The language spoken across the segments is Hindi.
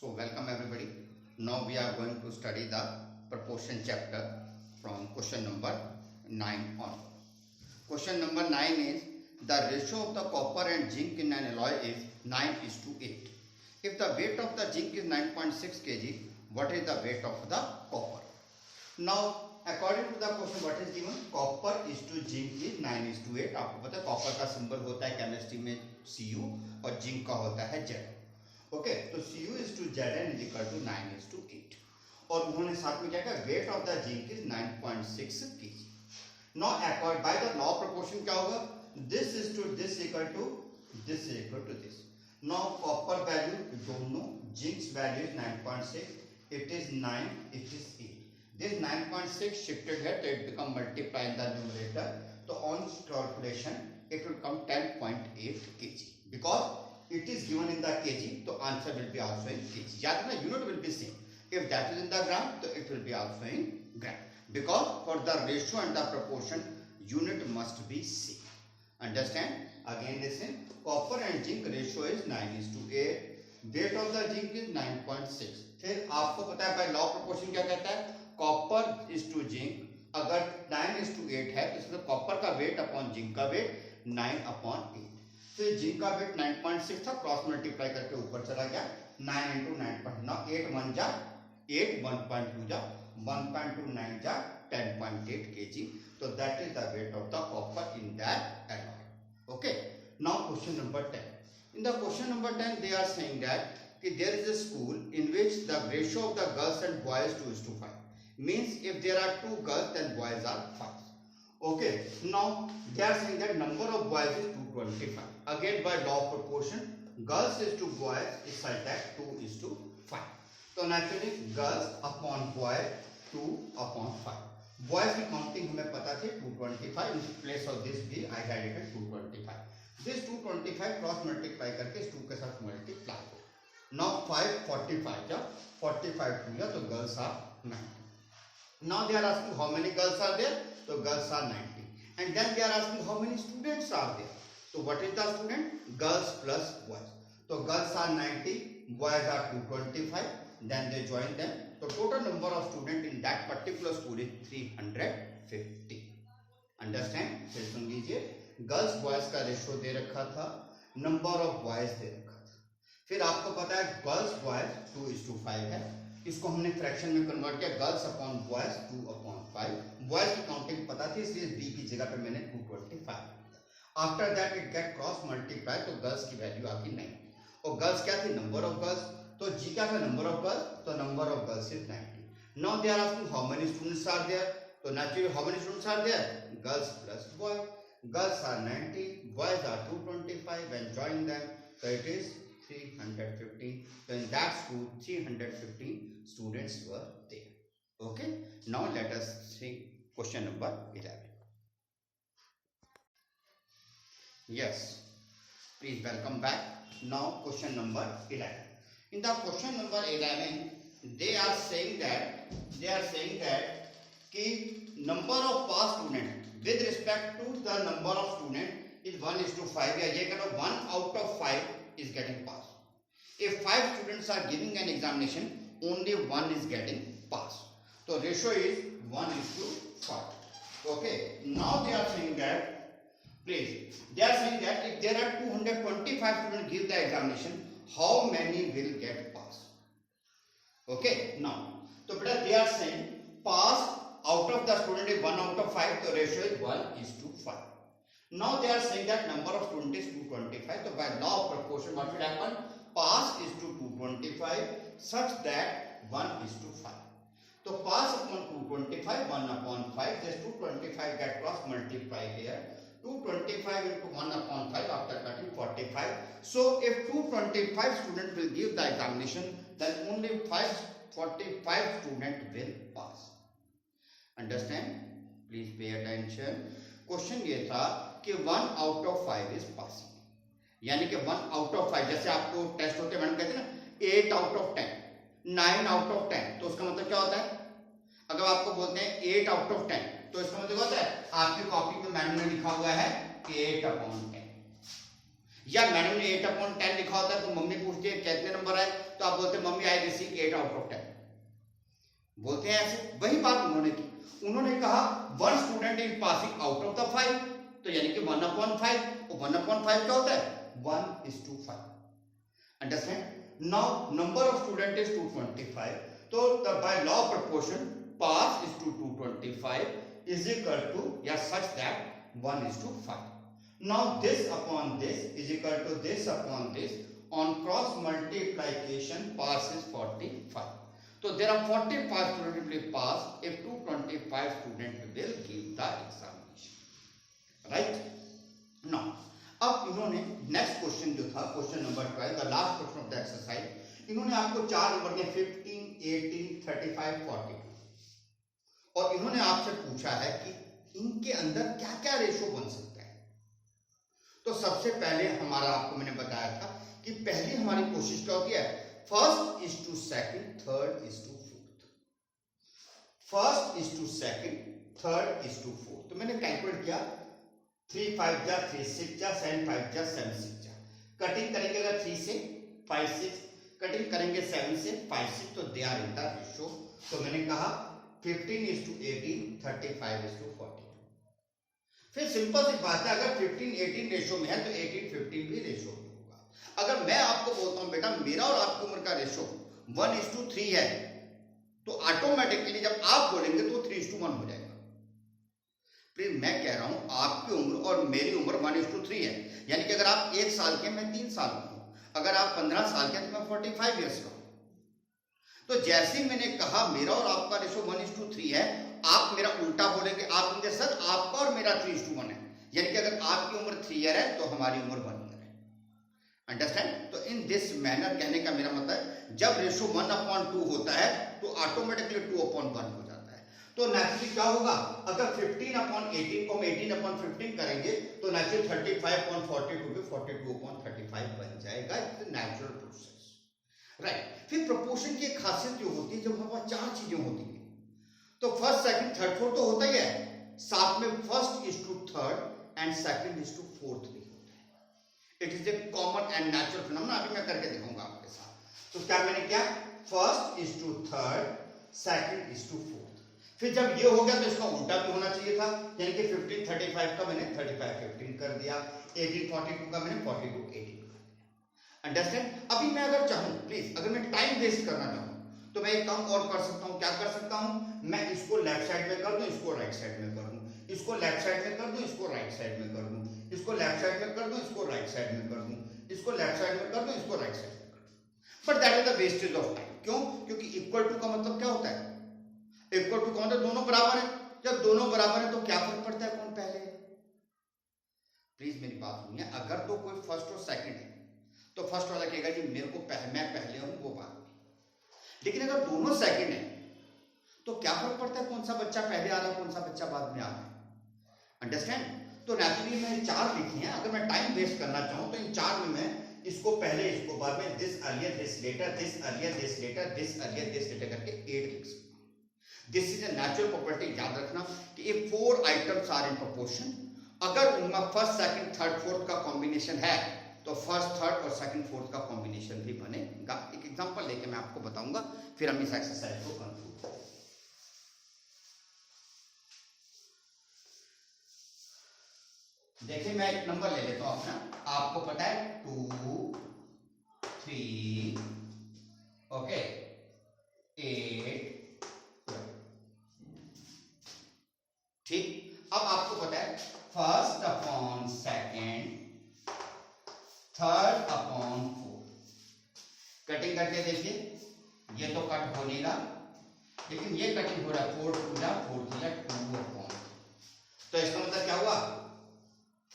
So welcome everybody. Now we are going to study the proportion chapter from question number 9 on. Question number 9 is the ratio of the copper and zinc in an alloy is 9:8. If the weight of the zinc is 9.6 kg, what is the weight of the copper? Now according to the question what is given, copper is to zinc is 9:8. आपको पता है कॉपर का सिंबल होता है केमिस्ट्री में Cu और जिंक का होता है Zn. ओके तो Cu is to Zn is equal to 9:8 और उन्होंने साथ में क्या कहा, weight of the zinc is 9.6 kg. Now accord by the law of proportion क्या होगा, this is to this equal to this equal to this. Now copper value दोनों, zinc's value is 9.6, it is 9, it is 8. This 9.6 shifted here, so it become multiply in the numerator. So on calculation, it will come 10.8 kg. Because it is given in the kg, so answer will be also in kg. याद रखना, unit will be same. If that is in the gram, so it will be also in gram. Because for the ratio and the proportion, unit must be same. Understand? Again listen. Copper and zinc ratio is 9:8. Weight of the zinc is 9.6. फिर आपको पता है by law of proportion क्या कहता है, कॉपर इज टू जिंक. अगर 9:8 है तो इसमें कॉपर का वेट अपॉन जिंक का वेट 9/8. तो जिंक का वेट 9.6 था, क्रॉस मल्टीप्लाई करके ऊपर चला गया, 9 into 9.9, 8 1 जा 8, 1.2 जा 1.29 जा 10.8 kg. तो that is the wait of the copper in that alloy. Okay, now question number 10. In the question number 10 they are saying that there is a school in which the ratio of the girls and boys 2:5. Means if there are 2 girls then boys are 5. Okay, now they are saying that number of boys is 225. Again by law of proportion, girls is to boys is such that 2:5. So naturally girls upon boy 2/5. Boys की काउंटिंग हमें पता थी 225. In place of this भी I had it 225. This 225 cross multiply करके इस 2 के साथ मल्टीप्लाई हो. Now 5 45 जा 45 2 जा, तो girls are 90. Now they are asking how many girls are there, so girls are 90. And then they are asking how many students are there. So what is the student? Girls plus boys. So girls are 90, boys are 225. Then they join them. So total number of students in that particular school is 350. Understand? फिर सुन लीजिए, गर्ल्स बॉयज का रेशियो दे रखा था, नंबर ऑफ बॉयज दे रखा था. फिर आपको पता है गर्ल्स बॉयज 2:5 है, इसको हमने फ्रैक्शन में कन्वर्ट किया, गर्ल्स अपॉन बॉयज 2/5. बॉयज की काउंटिंग पता थी इसलिए बी की जगह पे मैंने 225. After that it get cross multiply, तो गर्ल्स की वैल्यू आ गई 90. और गर्ल्स क्या थी, नंबर ऑफ गर्ल्स. तो जी क्या था, नंबर ऑफ गर्ल्स, तो number of girls is 90. Now they are asking how many students are there. तो naturally how many students are there, girls plus boy. Girls are 90, boys are 225. When join them, so it is 315. So in that school, 315 students were there. Okay. Now let us see question number 11. Yes. Please welcome back. Now question number 11. In the question number 11, they are saying that कि number of pass student with respect to the number of student is 1:5. या ये करो 1 out of 5 is getting pass. If 5 students are giving an examination, only 1 is getting pass. So ratio is 1:5. Okay. Now they are saying that, please, they are saying that if there are 225 students give the examination, how many will get pass? Okay. Now, so beta they are saying pass out of the student is 1 out of 5, so ratio is 1:5. Now they are saying that number of students is 225. So by law of proportion, what will happen? Pass is to 225 such that 1:5. So pass upon 225, 1/5. This 225 get cross multiply here. 225 into 1/5 after cutting 45. So if 225 students will give the examination, then only 45 students will pass. Understand, please pay attention. Question ये था कि 1 out of 5 इज पासिंग, यानी कि 1 out of 5, जैसे आपको टेस्ट होते हैं कहते हैं ना 8 out of 10, 9 out of 10, तो उसका मतलब क्या होता है, अगर आपको बोलते हैं 8 out of 10, तो इसका मतलब होता है आपकी कॉपी पे मैनुअल में लिखा हुआ है 8/10. या मैडम ने 8/10 लिखा होता है तो मम्मी पूछती है कितने नंबर आए, तो आप बोलते हैं मम्मी आई रिसीव 8/10 बोलते हैं ऐसे। वही बात उन्होंने की, उन्होंने कहा 1 student is passing out of the 5, तो यानी कि 1/5, और 1/5 क्या होता है 1:5। Understand. Now number of student is 225, तो by law of proportion pass is to 225 is equal to या such that 1:5। Now this upon this is equal to this upon this, on cross multiplication passes 45. So there are 45 students will pass if 225 students will give the examination. Right? Now, अब इन्होंने next question जो था question number 12, the last question of the exercise, इन्होंने आपको 4 नंबर के 15, 18, 35, 42 और इन्होंने आपसे पूछा है कि इनके अंदर क्या क्या रेशो बन सकता है। तो सबसे पहले हमारा आपको मैंने बताया था कि पहली हमारी कोशिश क्या होती है, first is to second, third is to fourth, first is to second, third is to fourth. तो मैंने कैलकुलेट किया 3 5 जा 3 6 जा 7 5 जा 7 6 जा, कटिंग करेंगे अगर 3 से 5 6, कटिंग करेंगे 7 से 5 6, तो they are in the ratio. तो मैंने कहा 15:18, 35:40। फिर सिंपल सी बात है, अगर 15:18 रेशो में है तो 18:15 भी रेशो में होगा। अगर मैं आपको बोलता हूं बेटा मेरा और आपकी उम्र का रेशो 1:3 है, तो ऑटोमेटिकली जब आप बोलेंगे तो 3:1 हो जाएगा। फिर मैं कह रहा हूं आपकी उम्र और मेरी उम्र 1:3 है, यानी कि अगर आप 1 साल के मैं 3 साल का हूं, अगर आप 15 साल के तो मैं 45 ईयर्स का हूं। तो जैसे ही मैंने कहा मेरा और आपका रेशो 1:3 है, आप मेरा उल्टा बोलेंगे, आप कहेंगे सर आपका और मेरा 3:1 है, यानी कि अगर आपकी उम्र 3 ईयर है तो हमारी उम्र 1 ईयर है। अंडरस्टैंड। तो इन दिस मैनर कहने का मेरा मतलब है जब रेशो 1/2 होता है तो ऑटोमेटिकली 2/1 हो जाता है। तो नेचुरली क्या होगा, अगर 15/18 को हम 18/15 करेंगे तो नेचुरली 35/42 भी 42/35 बन जाएगा। It's natural process, right. फिर प्रोपोर्शन की एक खासियत जो होती है, जब हमारे पास 4 चीजें होती हैं तो फर्स्ट सेकंड थर्ड फोर्थ तो होता ही है, साथ में first is to third and second is to fourth भी होता है। It is a common and natural phenomena, अभी मैं करके दिखाऊंगा आपके साथ। तो क्या मैंने किया, first is to third, second is to fourth. फिर जब ये हो गया तो इसका उल्टा भी होना चाहिए था, यानी कि 15:35 का मैंने 35:15 कर दिया, 18:42 का मैंने 42:18 कर दिया। अंडरस्टैंड। अभी मैं अगर चाहूं, प्लीज अगर मैं टाइम वेस्ट करना चाहूं तो मैं एक काम और कर सकता हूं। क्या कर सकता हूं, मैं इसको लेफ्ट साइड में कर दूं, इसको राइट साइड में कर दूं, इसको लेफ्ट साइड में कर दूं, इसको राइट साइड में कर दूं, इसको लेफ्ट साइड में कर दूं, इसको राइट साइड में कर दूं, इसको लेफ्ट साइड में कर दूं, इसको राइट साइड में कर दूं। But that is the wastage of time. क्यों? क्योंकि इक्वल टू का मतलब क्या होता है, इक्वल टू का मतलब दोनों बराबर है। जब दोनों बराबर है तो क्या फर्क पड़ता है कौन पहले। प्लीज मेरी बात सुनिए, अगर तो कोई फर्स्ट और सेकंड है तो फर्स्ट वाला कहेगा जी मेरे को मैं पहले हूं, वो बाद में। लेकिन अगर दोनों सेकंड है तो क्या फर्क पड़ता है कौन सा बच्चा पहले आ रहा है, कौन सा बच्चा बाद में आ रहा है। अंडरस्टैंड। तो नेचुरली मैंने 4 लिखी हैं, अगर मैं टाइम वेस्ट करना चाहूं तो इन 4 में मैं इसको पहले इसको बाद में, this earlier this later, this earlier this later, this earlier this later करके 8 लिख सकता हूं। This is a natural property. याद रखना कि ये 4 आइटम्स आर इन प्रोपोर्शन। अगर उनका फर्स्ट सेकंड थर्ड फोर्थ का कॉम्बिनेशन है तो फर्स्ट थर्ड और सेकंड फोर्थ का कॉम्बिनेशन भी बनेगा। एक एग्जांपल लेके मैं आपको बताऊंगा, फिर हम इस एक्सरसाइज को कंक्लूड करेंगे। देखिए मैं एक नंबर ले लेता हूं अपना, आपको पता है 2 3 ओके 8 ठीक। अब आपको पता है first upon second, third upon fourth. Cutting करके देखिए, ये तो कट हो नहीं रहा, लेकिन ये कटिंग हो रहा है 4 2 4 2 अपॉन। तो इसका मतलब क्या हुआ,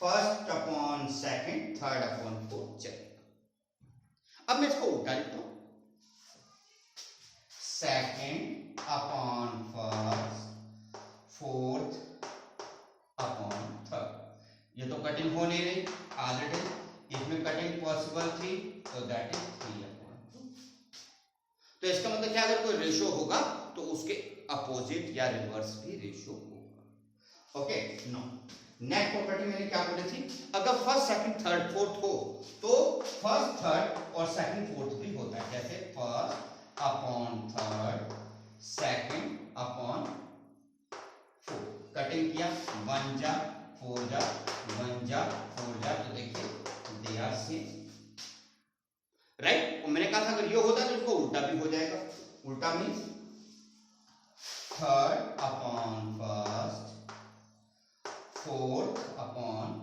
first upon second, third upon fourth चलेगा। अब मैं इसको उल्टा लिखता हूं, second upon first, fourth upon third. ये तो कटिंग हो नहीं रही ऑलरेडी, इसमें कटिंग पॉसिबल थी तो दैट इज 3/2। तो इसका मतलब क्या, अगर कोई रेशो होगा तो उसके अपोजिट या रिवर्स भी रेशो होगा। ओके नो नेट प्रॉपर्टी मैंने क्या बोली थी, अगर फर्स्ट सेकंड थर्ड फोर्थ हो तो फर्स्ट थर्ड और सेकंड फोर्थ भी होता है, जैसे first upon third, second upon fourth. Cutting किया, 1 जा 4 जा 1 जा 4 जा, तो देखिए दे आर सेम, राइट। मैंने कहा था अगर ये होता तो इसको उल्टा भी हो जाएगा, उल्टा means third upon first, fourth upon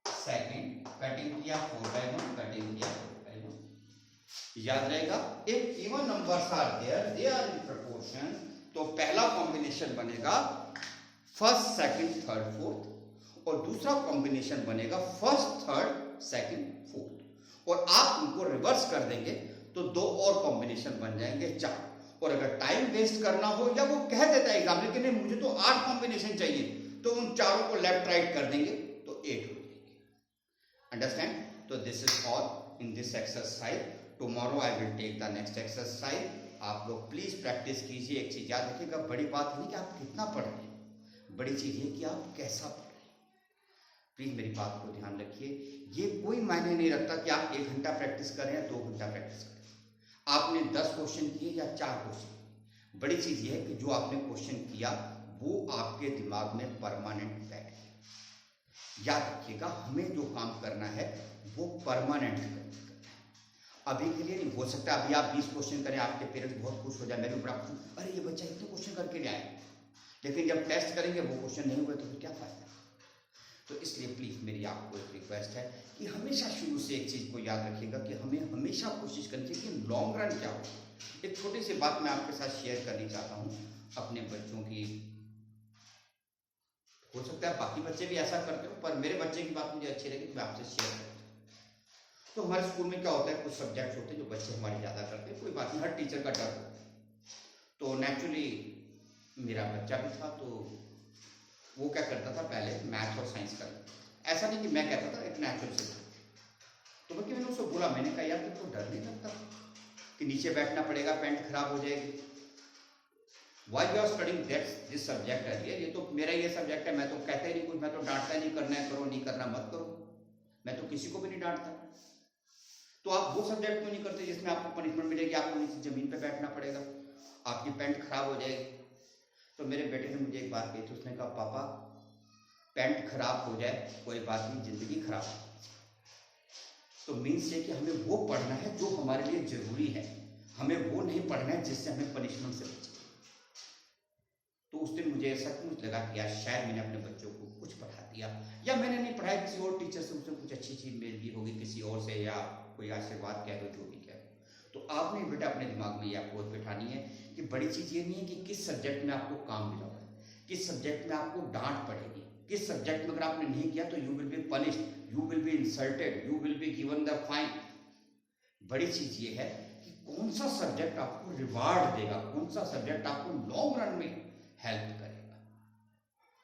second, cutting किया 4/1, कटिंग किया 4/1। याद रहेगा, if even numbers are there, they are in proportion, तो पहला कॉम्बिनेशन बनेगा फर्स्ट सेकंड थर्ड फोर्थ, और दूसरा कॉम्बिनेशन बनेगा फर्स्ट थर्ड सेकंड फोर्थ, और आप उनको रिवर्स कर देंगे तो 2 और कॉम्बिनेशन बन जाएंगे 4। और अगर टाइम वेस्ट करना हो, या वो कह देता है एग्जाम लेकिन मुझे तो 8 कॉम्बिनेशन चाहिए, तो उन चारों को लेफ्ट राइट कर देंगे तो 8 हो जाएंगे। अंडरस्टैंड? तो this is all in this exercise. Tomorrow I will take the next exercise. आप लोग प्लीज प्रैक्टिस कीजिए। एक चीज याद रखिएगा, बड़ी बात नहीं कि आप कितना पढ़ रहे हैं, बड़ी चीज है कि आप कैसा पढ़ रहे हैं। प्लीज मेरी बात को ध्यान रखिए। ये कोई मायने नहीं रखता कि आप 1 घंटा प्रैक्टिस करें या 2 घंटा प्रैक्टिस करें, आपने 10 क्वेश्चन किए या 4 क्वेश्चन, बड़ी चीज ये है कि जो आपने क्वेश्चन किया वो आपके दिमाग में परमानेंट बैठ गया। याद रखिएगा, हमें जो काम करना है वो परमानेंट करना है, अभी के लिए नहीं। हो सकता है अभी आप 20 क्वेश्चन करें, आपके पेरेंट्स बहुत खुश हो जाए, मैं भी बड़ा खुश, अरे ये बच्चा इतने क्वेश्चन करके ले आया, लेकिन जब टेस्ट करेंगे वो क्वेश्चन नहीं हुए तो फिर क्या फायदा। तो इसलिए प्लीज मेरी आपको एक रिक्वेस्ट है कि हमेशा शुरू से एक चीज को याद रखिएगा कि हमें हमेशा कोशिश करनी चाहिए कि लॉन्ग रन क्या हो। एक छोटी सी बात मैं आपके साथ शेयर करनी चाहता हूँ अपने बच्चों की। हो सकता है बाकी बच्चे भी ऐसा करते हो, पर मेरे बच्चे की बात मुझे अच्छी लगी तो मैं आपसे शेयर करता हूँ। तो हमारे स्कूल में क्या होता है, कुछ सब्जेक्ट होते हैं जो बच्चे हमारे ज्यादा करते हैं, कोई बात नहीं, हर टीचर का डर होता है। तो नेचुरली मेरा बच्चा भी था, तो वो क्या करता था, पहले मैथ्स और साइंस कर, ऐसा नहीं कि मैं कहता था, एक नेचुरल से। तो बल्कि मैंने उसको बोला, मैंने कहा यार तुमको डर नहीं लगता कि नीचे बैठना पड़ेगा, पेंट खराब हो जाएगी, why you are studying this subject earlier, ये तो मेरा ये सब्जेक्ट है, मैं तो कहता ही नहीं कुछ, मैं तो डांटता नहीं, करना है करो, नहीं करना मत करो, मैं तो किसी को भी नहीं डांटता। तो आप वो सब्जेक्ट क्यों नहीं करते जिसमें आपको पनिशमेंट मिलेगी, आपको नीचे जमीन पे बैठना पड़ेगा, आपकी पेंट खराब हो जाएगी। तो मेरे बेटे ने मुझे एक बात कही थी, उसने कहा पापा पेंट खराब हो जाए कोई बात नहीं, जिंदगी खराब हो। तो मीन्स ये कि हमें वो पढ़ना है जो हमारे लिए जरूरी है, हमें वो नहीं पढ़ना है जिससे हमें पनिशमेंट से बचे। तो उस दिन मुझे सचमुच लगा कि यार शायद मैंने अपने बच्चों को कुछ पढ़ा दिया, या मैंने नहीं पढ़ाया, किसी और टीचर से उसे कुछ अच्छी चीज मिल गई होगी किसी और से, या कोई आशीर्वाद कह दो, जो भी कह दो। तो आपने बेटा अपने दिमाग में ये अप्रोच बिठानी है कि बड़ी चीज ये नहीं है कि किस सब्जेक्ट में आपको काम मिला हुआ है, किस सब्जेक्ट में आपको डांट पड़ेगी, किस सब्जेक्ट में अगर आपने नहीं किया तो you will be punished, you will be insulted, you will be given the fine. बड़ी चीज ये है कि कौन सा सब्जेक्ट आपको रिवार्ड देगा, कौन सा सब्जेक्ट आपको लॉन्ग रन में हेल्प करेगा।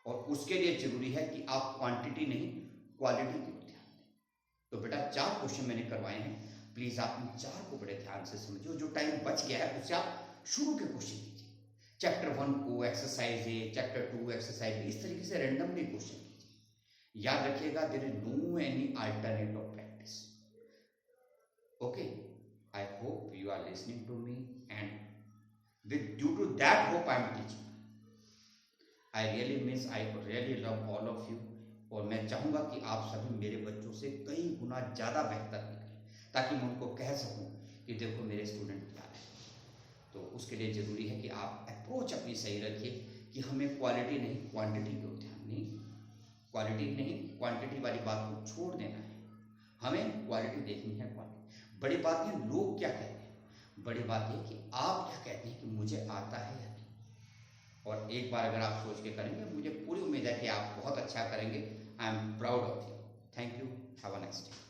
और उसके लिए जरूरी है कि आप क्वांटिटी नहीं क्वालिटी की ओर ध्यान दें। तो बेटा 4 क्वेश्चन मैंने करवाए हैं, प्लीज आप इन 4 को बड़े ध्यान से समझिए। जो टाइम बच गया है उससे आप शुरू के क्वेश्चन कीजिए, चैप्टर 1 को exercise A, chapter 2 exercise B, इस तरीके से रैंडमली क्वेश्चन कीजिए। याद रखिएगा there is no any alternate of practice. Okay, I hope you are listening to me and with due to that hope I am teaching. I really means I really love all of you, और मैं चाहूंगा कि आप सभी मेरे बच्चों से कई गुना ज्यादा बेहतर निकलें, ताकि मैं उनको कह सकूं कि देखो मेरे स्टूडेंट क्या है। तो उसके लिए जरूरी है कि आप अप्रोच अपनी सही रखिए कि हमें क्वालिटी नहीं क्वांटिटी को ध्यान नहीं, क्वालिटी नहीं क्वांटिटी वाली बात को छोड़ देना है, हमें क्वालिटी देखनी है। क्वालिटी बड़ी बात है लोग क्या कहते हैं, बड़ी बात है कि आप क्या कहते हैं कि मुझे आता है या नहीं। और एक बार अगर आप सोच के करेंगे, मुझे पूरी उम्मीद है कि आप बहुत अच्छा करेंगे। I am proud of you. Thank you, have a nice day.